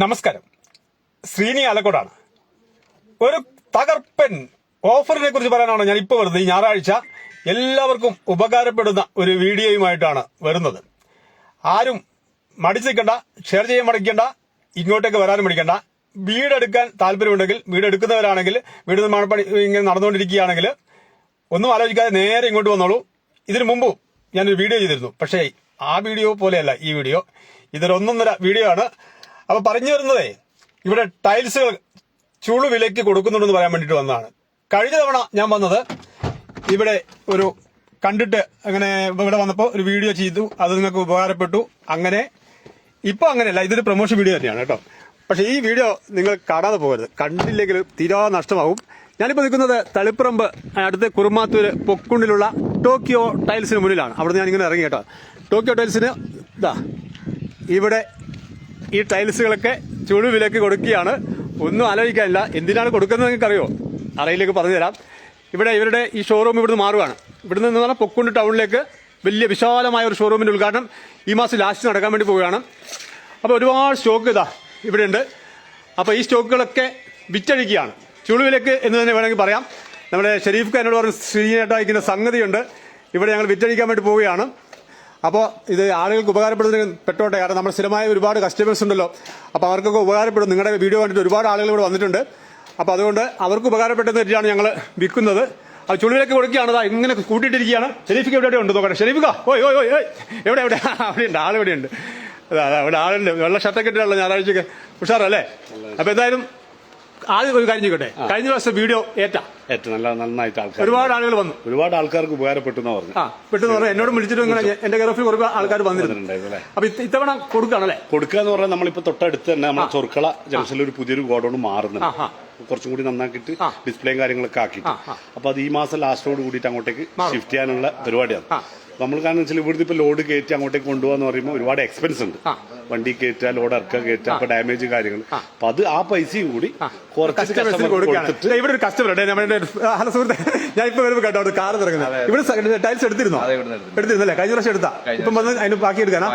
നമസ്കാരം, ശ്രീനി ആലക്കോടാണ്. ഒരു തകർപ്പൻ ഓഫറിനെ കുറിച്ച് പറയാനാണ് ഞാൻ ഇപ്പോൾ വരുന്നത്. ഈ ഞായറാഴ്ച എല്ലാവർക്കും ഉപകാരപ്പെടുന്ന ഒരു വീഡിയോയുമായിട്ടാണ് വരുന്നത്. ആരും മടിച്ചു നിൽക്കണ്ട, ഷെയർ ചെയ്യാൻ മടിക്കണ്ട, ഇങ്ങോട്ടേക്ക് വരാനും മടിക്കണ്ട. വീടെടുക്കാൻ താല്പര്യമുണ്ടെങ്കിൽ, വീടെടുക്കുന്നവരാണെങ്കിൽ, വീട് നിർമ്മാണപ്പണി ഇങ്ങനെ നടന്നുകൊണ്ടിരിക്കുകയാണെങ്കിൽ ഒന്നും ആലോചിക്കാതെ നേരെ ഇങ്ങോട്ട് വന്നോളൂ. ഇതിനു മുമ്പ് ഞാനൊരു വീഡിയോ ചെയ്തിരുന്നു, പക്ഷേ ആ വീഡിയോ പോലെയല്ല ഈ വീഡിയോ. ഇതൊരു 1.5 വീഡിയോ ആണ്. അപ്പൊ പറഞ്ഞു വരുന്നതേ, ഇവിടെ ടൈൽസുകൾ ചുളു വിലയ്ക്ക് കൊടുക്കുന്നുണ്ടെന്ന് പറയാൻ വേണ്ടിട്ട് വന്നതാണ്. കഴിഞ്ഞ തവണ ഞാൻ വന്നത് ഇവിടെ ഒരു കണ്ടിട്ട് അങ്ങനെ ഇവിടെ വന്നപ്പോൾ ഒരു വീഡിയോ ചെയ്തു, അത് നിങ്ങൾക്ക് ഉപകാരപ്പെട്ടു. അങ്ങനെ ഇപ്പൊ അങ്ങനെയല്ല, ഇതൊരു പ്രൊമോഷൻ വീഡിയോ തന്നെയാണ് കേട്ടോ. പക്ഷെ ഈ വീഡിയോ നിങ്ങൾ കാണാതെ പോകരുത്, കണ്ടില്ലെങ്കിൽ തീരാ നഷ്ടമാവും. ഞാനിപ്പോ നിൽക്കുന്നത് തളിപ്പറമ്പ് അടുത്ത് കുറുമാത്തൂര് പൊക്കുണ്ടിലുള്ള ടോക്കിയോ ടൈൽസിന് മുന്നിലാണ്. അവിടെ ഞാൻ ഇങ്ങനെ ഇറങ്ങി കേട്ടോ. ടോക്കിയോ ടൈൽസിന് ഇതാ ഇവിടെ ഈ ടൈൽസുകളൊക്കെ ചുളു വിലക്ക് കൊടുക്കുകയാണ്. ഒന്നും ആലോചിക്കാനില്ല. എന്തിനാണ് കൊടുക്കുന്നത് നിങ്ങൾക്ക് അറിയോ? അറിയിലേക്ക് പറഞ്ഞു തരാം. ഇവിടെ ഇവരുടെ ഈ ഷോറൂം ഇവിടുന്ന് മാറുകയാണ്. ഇവിടുന്ന് എന്ന് പറഞ്ഞാൽ പൊക്കുണ്ട് ടൗണിലേക്ക് വലിയ വിശാലമായ ഒരു ഷോറൂമിന്റെ ഉദ്ഘാടനം ഈ മാസം ലാസ്റ്റ് നടക്കാൻ വേണ്ടി പോവുകയാണ്. അപ്പോൾ ഒരുപാട് സ്റ്റോക്ക് ഇതാ ഇവിടെ ഉണ്ട്. അപ്പോൾ ഈ സ്റ്റോക്കുകളൊക്കെ വിറ്റഴിക്കുകയാണ് ചുളു വിലക്ക് എന്ന് തന്നെ വേണമെങ്കിൽ പറയാം. നമ്മുടെ ഷെരീഫ് എന്നോട് പറഞ്ഞ ശ്രീനേട്ടായിക്കുന്ന സംഗതിയുണ്ട്. ഇവിടെ ഞങ്ങൾ വിറ്റഴിക്കാൻ വേണ്ടി പോവുകയാണ്. അപ്പോൾ ഇത് ആളുകൾക്ക് ഉപകാരപ്പെടുന്നതിന് പെട്ടോട്ടെ. കാരണം നമ്മൾ സ്ഥിരമായ ഒരുപാട് കസ്റ്റമേഴ്സ് ഉണ്ടല്ലോ. അപ്പോൾ അവർക്കൊക്കെ ഉപകാരപ്പെടും. നിങ്ങളുടെ വീഡിയോ കണ്ടിട്ട് ഒരുപാട് ആളുകൾ ഇവിടെ വന്നിട്ടുണ്ട്. അപ്പോൾ അതുകൊണ്ട് അവർക്ക് ഉപകാരപ്പെട്ടെന്ന് വെച്ചിട്ടാണ് ഞങ്ങൾ വിൽക്കുന്നത്. അത് ചുളിവിലേക്ക് കൊടുക്കുകയാണ്. അതാ ഇങ്ങനെ കൂട്ടിയിട്ടിരിക്കുകയാണ്. ഷെരീഫിക്ക് എവിടെ ഉണ്ട് നോക്കട്ടെ. ഷെരീഫിക്ക ഓയ് ഓയ് ഓയ് ഓയ് എവിടെ എവിടെ അവിടെയുണ്ട്, ആളിവിടെയുണ്ട്. അതാ അവിടെ ആളുണ്ട്. വെള്ള ഷർട്ടൊക്കെ ഇട്ടിട്ടുള്ള ഞായറാഴ്ചക്ക് ഉഷാറല്ലേ? അപ്പോൾ എന്തായാലും ആദ്യം ഒരു കാര്യം ചെയ്യട്ടെ. കഴിഞ്ഞ ദിവസം വീഡിയോ ഏറ്റവും നന്നായിട്ട് ആൾക്കാർ ഒരുപാട് ആളുകൾ വന്നു. ഒരുപാട് ആൾക്കാർക്ക് ഉപകാരപ്പെട്ടു പറഞ്ഞു. പെട്ടെന്ന് പറഞ്ഞു എന്നോട് വിളിച്ചിട്ട് ഇങ്ങനെ എന്റെ ഗൾഫിൽ കുറേ ആൾക്കാർ വന്നിട്ടുണ്ടായിരുന്നു. അപ്പൊ ഇത്തവണ കൊടുക്കുകയാണല്ലേ? കൊടുക്കുക എന്ന് പറഞ്ഞാൽ നമ്മളിപ്പോ തൊട്ടടുത്ത് തന്നെ നമ്മുടെ ചൊർക്കള ജംഗ്ഷനിൽ ഒരു പുതിയൊരു ഗോഡൌൺ മാറുന്നുണ്ട്. കുറച്ചും കൂടി നന്നാക്കിയിട്ട് ഡിസ്പ്ലേയും കാര്യങ്ങളൊക്കെ ആക്കിയിട്ട്. അപ്പൊ അത് ഈ മാസം ലാസ്റ്റോട് കൂടിയിട്ട് അങ്ങോട്ടേക്ക് ഷിഫ്റ്റ് ചെയ്യാനുള്ള പരിപാടിയാണ്. നമ്മൾ കാരണം വെച്ചാൽ ഇവിടുത്തെ ഇപ്പൊ ലോഡ് കയറ്റി അങ്ങോട്ടേക്ക് കൊണ്ടുപോകാന്ന് പറയുമ്പോൾ ഒരുപാട് എക്സ്പെൻസ് ഉണ്ട്. വണ്ടി കയറ്റുക, ലോഡ് ഇറക്കുക, കയറ്റുക, അപ്പൊ ഡാമേജ് കാര്യങ്ങൾ. അപ്പൊ അത് ആ പൈസയും കൂടി കുറച്ച് ഇവിടെ ഒരു കസ്റ്റമർ ഹലോ സുഹൃത്തെ, ഞാൻ ഇപ്പൊ വരുമ്പോ കേട്ടോ കാർ ഇറങ്ങുന്നത്. ഇവിടെ ടൈൽസ് എടുത്തിരുന്നോ? എടുത്തിരുന്നല്ലേ? കഴിഞ്ഞ പ്രാവശ്യം എടുത്താ? ഇപ്പം വന്ന് അതിന് ബാക്കി എടുക്കാനാ?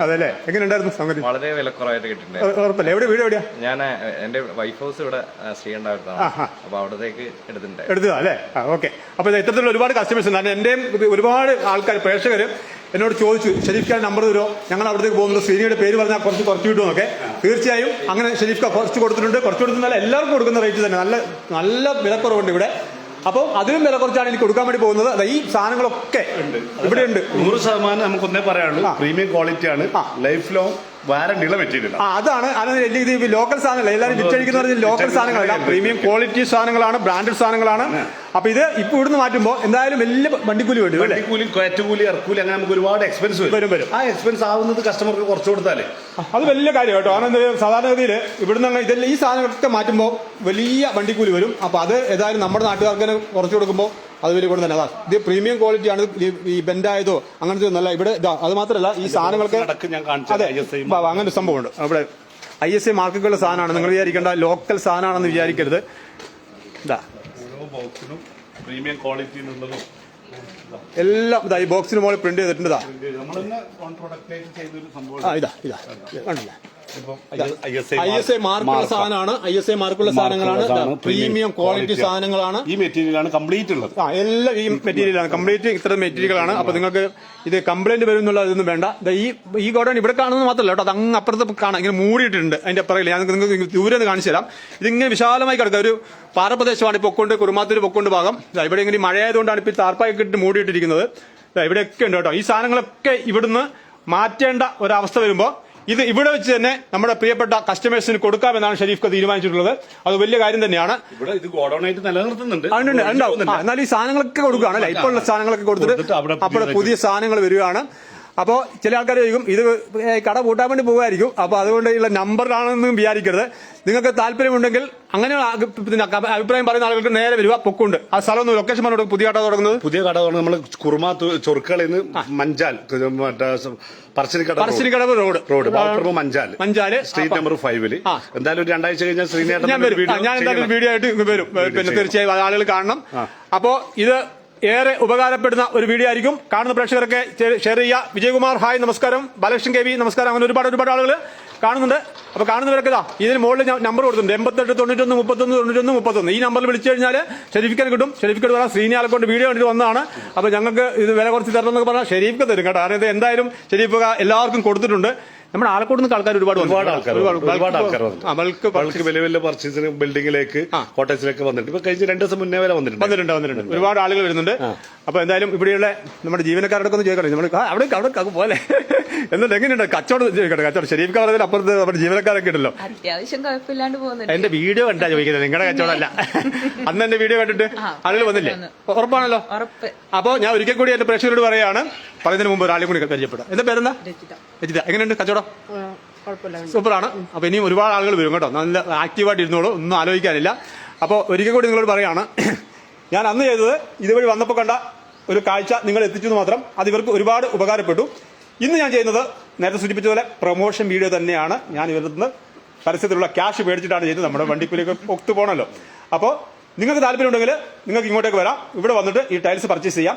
അതല്ലേ? എങ്ങനെ ഉണ്ടായിരുന്നു സംഗതി? വളരെ വിലക്കുറവായിട്ട് കിട്ടുന്നുണ്ട്. ഉറപ്പല്ലേ? എവിടെ വീട് എവിടെയാ? ഞാൻ എന്റെ വൈഫ് ഹൗസ് ഇവിടെ ശ്രീകണ്ഠാപുരത്താണ്. അപ്പൊ അവിടത്തേക്ക് എടുത്തിട്ടുണ്ട്. എടുത്തതാ അല്ലേ? ഓക്കെ. അപ്പൊ ഇത്തരത്തിലുള്ള ഒരുപാട് കസ്റ്റമേഴ്സ് ഉണ്ട്. എന്റെയും ഒരുപാട് ആൾക്കാർ പ്രേക്ഷകര് എന്നോട് ചോദിച്ചു, ഷെരീഫ് ഖാൻ നമ്പർ തരുമോ, ഞങ്ങൾ അവിടത്തേക്ക് പോകുന്നത്, ശ്രീനിയുടെ പേര് പറഞ്ഞാൽ കുറച്ച് കിട്ടുമെന്നൊക്കെ. തീർച്ചയായും അങ്ങനെ ഷെരീഫ് ഖാൻ കുറച്ച് കൊടുത്തിട്ടുണ്ട്. കുറച്ച് കൊടുത്തുന്നല്ല, എല്ലാവർക്കും കൊടുക്കുന്ന റേറ്റ് തന്നെ. നല്ല വിലക്കുറവുണ്ട് ഇവിടെ. അപ്പോൾ അതിലും വില കുറച്ചാണ് എനിക്ക് കൊടുക്കാൻ വേണ്ടി പോകുന്നത്. ഈ സാധനങ്ങളൊക്കെ ഇവിടെ ഉണ്ട്. 100% നമുക്കൊന്നേ പറയാനുള്ളൂ, പ്രീമിയം ക്വാളിറ്റി ആണ്. ലൈഫ് ലോങ് വാറണ്ടിയുള്ള മെറ്റീരിയൽ. അതാണ് ഇത് ലോക്കൽ സാധനങ്ങൾ. എല്ലാവരും വിറ്റഴിക്കുന്ന ലോക്കൽ സാധനങ്ങളല്ല, പ്രീമിയം ക്വാളിറ്റി സാധനങ്ങളാണ്, ബ്രാൻഡഡ് സാധനങ്ങളാണ്. അപ്പൊ ഇത് ഇപ്പൊ ഇവിടുന്ന് മാറ്റുമ്പോൾ എന്തായാലും വലിയ വണ്ടിക്കൂലി വേണ്ടി, വണ്ടിക്കൂലി, കയറ്റുകൂലി, ഇറക്കൂലി, അങ്ങനെ നമുക്ക് ഒരുപാട് എക്സ്പെൻസ് വരും. ആ എക്സ്പെൻസ് ആവുന്നത് കസ്റ്റമർക്ക് കുറച്ച് കൊടുത്താലേ അത് വലിയ കാര്യം കേട്ടോ. കാരണം സാധാരണഗതിയിൽ ഇവിടുന്ന് ഇതെല്ലാം ഈ സാധനങ്ങളൊക്കെ മാറ്റുമ്പോൾ വലിയ വണ്ടിക്കൂലി വരും. അപ്പൊ അത് ഏതായാലും നമ്മുടെ നാട്ടുകാർക്ക് കുറച്ച് കൊടുക്കുമ്പോൾ അത് വലിയ ഗുണം തന്നെ. അതാ ഇത് പ്രീമിയം ക്വാളിറ്റി ആണ്. ഈ ബെൻഡായതോ അങ്ങനത്തെ ഒന്നല്ല ഇവിടെ. അത് മാത്രമല്ല ഈ സാധനങ്ങൾക്ക് അതെ അങ്ങനെ സംഭവമുണ്ട്. അവിടെ ISA മാർക്കുകളുടെ സാധനമാണ്. നിങ്ങൾ വിചാരിക്കേണ്ട ലോക്കൽ സാധനമാണെന്ന് വിചാരിക്കരുത്. ഇതാ പ്രീമിയം ക്വാളിറ്റി എല്ലാം ഇതാ ഈ ബോക്സിന് മുകളിൽ പ്രിന്റ് ചെയ്തിട്ടുണ്ട്. ഇതാ കണ്ടില്ലേ? ISA മാർക്കുള്ള സാധനമാണ്. ISA മാർക്കുള്ള സാധനങ്ങളാണ്. പ്രീമിയം ക്വാളിറ്റി സാധനങ്ങളാണ്. ഈ മെറ്റീരിയലാണ് കംപ്ലീറ്റ് ഉള്ളത്. എല്ലാം ഈ മെറ്റീരിയലാണ് കംപ്ലീറ്റ്. ഇത്തരം മെറ്റീരിയലാണ്. അപ്പൊ നിങ്ങൾക്ക് ഇത് കംപ്ലൈന്റ് വരും എന്നുള്ള ഇതൊന്നും വേണ്ട. ഈ ഗോഡൌൺ ഇവിടെ കാണുന്നത് മാത്രമല്ല കേട്ടോ, അത് അങ്ങ് അപ്പുറത്ത് കാണാം. ഇങ്ങനെ മൂടിയിട്ടുണ്ട്. അതിന്റെ അപ്പുറകില്ല. ഞാൻ നിങ്ങൾക്ക് ദൂരെ നിന്ന് കാണിച്ചു തരാം. ഇതിങ്ങനെ വിശാലമായി കിടക്കുക ഒരു പാറപ്രദേശമാണ്. പൊക്കൊണ്ട് കുറുമാത്തൂര് പൊക്കൊണ്ട് ഭാഗം. ഇവിടെ ഇങ്ങനെ മഴയായതുകൊണ്ടാണ് ഇപ്പൊ താർപ്പായൊക്കെ ഇട്ട് മൂടിയിട്ടിരിക്കുന്നത്. ഇവിടെയൊക്കെ ഉണ്ട് കേട്ടോ. ഈ സാധനങ്ങളൊക്കെ ഇവിടുന്ന് മാറ്റേണ്ട ഒരവസ്ഥ വരുമ്പോൾ ഇത് ഇവിടെ വെച്ച് തന്നെ നമ്മുടെ പ്രിയപ്പെട്ട കസ്റ്റമേഴ്സിന് കൊടുക്കാമെന്നാണ് ഷെരീഫ് തീരുമാനിച്ചിട്ടുള്ളത്. അത് വലിയ കാര്യം തന്നെയാണ്. എന്നാൽ ഈ സാധനങ്ങളൊക്കെ കൊടുക്കുകയാണ് അല്ലെ? ഇപ്പോൾ ഉള്ള സാധനങ്ങളൊക്കെ കൊടുത്തിട്ട് അപ്പോൾ പുതിയ സാധനങ്ങൾ വരികയാണ്. അപ്പോൾ ചില ആൾക്കാർ ചോദിക്കും ഇത് കട പൂട്ടാൻ വേണ്ടി പോകുമായിരിക്കും. അപ്പോൾ അതുകൊണ്ടുള്ള നമ്പറിലാണെന്നും വിചാരിക്കരുത്. നിങ്ങൾക്ക് താല്പര്യമുണ്ടെങ്കിൽ അങ്ങനെ അഭിപ്രായം പറയുന്ന ആളുകൾക്ക് നേരെ വരിക. പൊക്കുണ്ട് ആ സ്ഥലം ലൊക്കേഷൻ പറഞ്ഞോട്. പുതിയ കട തുടങ്ങുന്നത് നമ്മൾ കുറുമാത്തൂർ ചൊർക്കളയിൽ നിന്ന് മഞ്ചാൽ പറശ്ശിനിക്കടവ് റോഡ് മഞ്ചാല് സ്ട്രീറ്റ് നമ്പർ 5 എന്തായാലും 2 ആഴ്ച കഴിഞ്ഞാൽ ശ്രീനേട്ടൻ ഞാൻ എന്തായാലും വീഡിയോ ആയിട്ട് വരും. പിന്നെ തീർച്ചയായും ആളുകൾ കാണണം. അപ്പോ ഇത് ഏറെ ഉപകാരപ്പെടുന്ന ഒരു വീഡിയോ ആയിരിക്കും. കാണുന്ന പ്രേക്ഷകരൊക്കെ ഷെയർ ചെയ്യുക. വിജയകുമാർ ഹായ് നമസ്കാരം. ബാലകൃഷ്ണൻ KV നമസ്കാരം. അങ്ങനെ ഒരുപാട് ആളുകൾ കാണുന്നുണ്ട്. അപ്പോൾ കാണുന്നവരൊക്കെ ഇതാ ഇതിന് മുകളിൽ ഞാൻ നമ്പർ കൊടുത്തിട്ടുണ്ട് 88 91 31 91 ഈ നമ്പറിൽ വിളിച്ചു കഴിഞ്ഞാൽ ഷെരീഫിക്കൻ കിട്ടും. ഷെരീഫിക്കോട് പറയാം ശ്രീനി ആലക്കോട് വീഡിയോ കണ്ടിട്ട് വന്നതാണ്, അപ്പോൾ ഞങ്ങൾക്ക് ഇത് വില കുറച്ച് തരണം എന്നൊക്കെ പറഞ്ഞാൽ ഷെരീഫിക്ക് തരും കേട്ടോ. കാരണം ഇത് എന്തായാലും ഷെരീഫ് എല്ലാവർക്കും കൊടുത്തിട്ടുണ്ട്. നമ്മുടെ ആലക്കോട് നിന്ന് ആൾക്കാർ ഒരുപാട് ബൾക്ക് വലിയ വലിയ പർച്ചേസിന് ബിൽഡിംഗിലേക്ക് കോട്ടേജിലേക്ക് വന്നിട്ട് ഇപ്പൊ കഴിഞ്ഞ 2 ദിവസം മുന്നേ വരെ വന്നിട്ടുണ്ട്. ഒരുപാട് ആളുകൾ വരുന്നുണ്ട്. അപ്പൊ എന്തായാലും ഇവിടെയുള്ള നമ്മുടെ ജീവനക്കാരോടൊക്കെ ഒന്ന് ചോദിക്കണം, നമ്മൾ അവിടെ പോലെ എന്നിട്ട് എങ്ങനെയുണ്ട് കച്ചവടം ചോദിക്കട്ടെ. കച്ചവടം ഷെരീഫ് പറഞ്ഞതിൽ അപ്പുറത്ത് നമ്മുടെ ജീവനക്കാരൊക്കെ ഉണ്ടല്ലോ. അത്യാവശ്യം കുഴപ്പമില്ലാണ്ട് പോകുന്നുണ്ട്. എന്റെ വീഡിയോ കണ്ടാ ചോദിക്കുന്നത്, നിങ്ങളുടെ കച്ചവടമല്ല. അന്ന് എന്റെ വീഡിയോ കണ്ടിട്ട് ആളുകൾ വന്നില്ലേ? ഉറപ്പാണല്ലോ. അപ്പൊ ഞാൻ ഒരിക്കൽ കൂടി എന്റെ പ്രേക്ഷകരോട് പറയാണ്, പറയുന്നതിന് മുമ്പ് ഒരാളെ കൂടി പരിചയപ്പെടാം. എന്റെ പേരെന്താ? രജിത. എങ്ങനെയുണ്ട് കച്ചവടം? സൂപ്പറാണ്. അപ്പൊ ഇനിയും ഒരുപാട് ആളുകൾ വരും കേട്ടോ. നല്ല ആക്റ്റീവായിട്ട് ഇരുന്നോളൂ, ഒന്നും ആലോചിക്കാനില്ല. അപ്പോൾ ഒരിക്കൽ കൂടി നിങ്ങളോട് പറയാണ്, ഞാൻ അന്ന് ചെയ്തത് ഇതുവഴി വന്നപ്പോൾ കണ്ട ഒരു കാഴ്ച നിങ്ങൾ എത്തിച്ചു എന്ന് മാത്രം. അത് ഇവർക്ക് ഒരുപാട് ഉപകാരപ്പെട്ടു. ഇന്ന് ഞാൻ ചെയ്യുന്നത് നേരത്തെ സൂചിപ്പിച്ച പോലെ പ്രൊമോഷൻ വീഡിയോ തന്നെയാണ്. ഞാൻ ഇവരുടെ പരസ്യത്തിലുള്ള ക്യാഷ് മേടിച്ചിട്ടാണ് ചെയ്തത്. നമ്മുടെ വണ്ടിക്കൂലിയൊക്കെ ഒത്തു പോകണമല്ലോ. അപ്പോൾ നിങ്ങൾക്ക് താല്പര്യമുണ്ടെങ്കിൽ നിങ്ങൾക്ക് ഇങ്ങോട്ടേക്ക് വരാം. ഇവിടെ വന്നിട്ട് ഈ ടൈൽസ് പർച്ചേസ് ചെയ്യാം.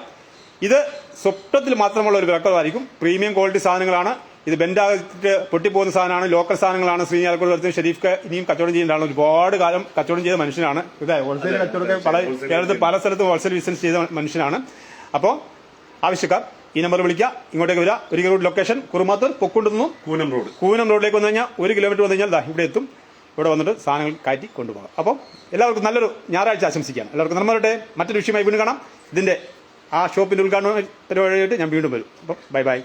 ഇത് സ്വപ്നത്തിൽ മാത്രമുള്ള ഒരു വിലക്കുറവായിരിക്കും. പ്രീമിയം ക്വാളിറ്റി സാധനങ്ങളാണ്. ഇത് ബെൻഡായിട്ട് പൊട്ടിപ്പോകുന്ന സാധനമാണ്. ലോക്കൽ സാധനങ്ങളാണ്. ശ്രീനി ആലക്കോട് വരുത്തുന്ന ഷെരീഫ് ഇനിയും കച്ചവടം ചെയ്യുന്നതാണ്. ഒരുപാട് കാലം കച്ചവടം ചെയ്ത മനുഷ്യനാണ്. ഇത് ഹോൾസെയിൽ കച്ചവടമൊക്കെ കേരളത്തിൽ പല സ്ഥലത്തും ഹോൾസെയിൽ ബിസിനസ് ചെയ്ത മനുഷ്യനാണ്. അപ്പോൾ ആവശ്യക്കാർ ഈ നമ്പർ വിളിക്കുക, ഇങ്ങോട്ടേക്ക് വരിക. ഒരിക്കൽ കൂടി ലൊക്കേഷൻ കുറുമാത്തൂർ പൊക്കുണ്ടുന്നു കൂനം റോഡിലേക്ക് വന്നു കഴിഞ്ഞാൽ 1 കിലോമീറ്റർ വന്നു കഴിഞ്ഞാൽ ഇവിടെ എത്തും. ഇവിടെ വന്നിട്ട് സാധനങ്ങൾ കയറ്റി കൊണ്ടുപോകാം. അപ്പോൾ എല്ലാവർക്കും നല്ലൊരു ഞായറാഴ്ച ആശംസിക്കുകയാണ്. എല്ലാവർക്കും നന്മ വരട്ടെ. മറ്റൊരു വിഷയമായി വീണ്ടും കാണാം. ഇതിന്റെ ആ ഷോപ്പിന്റെ ഉദ്ഘാടന പരിപാടിയായിട്ട് ഞാൻ വീണ്ടും വരും. അപ്പം ബൈ.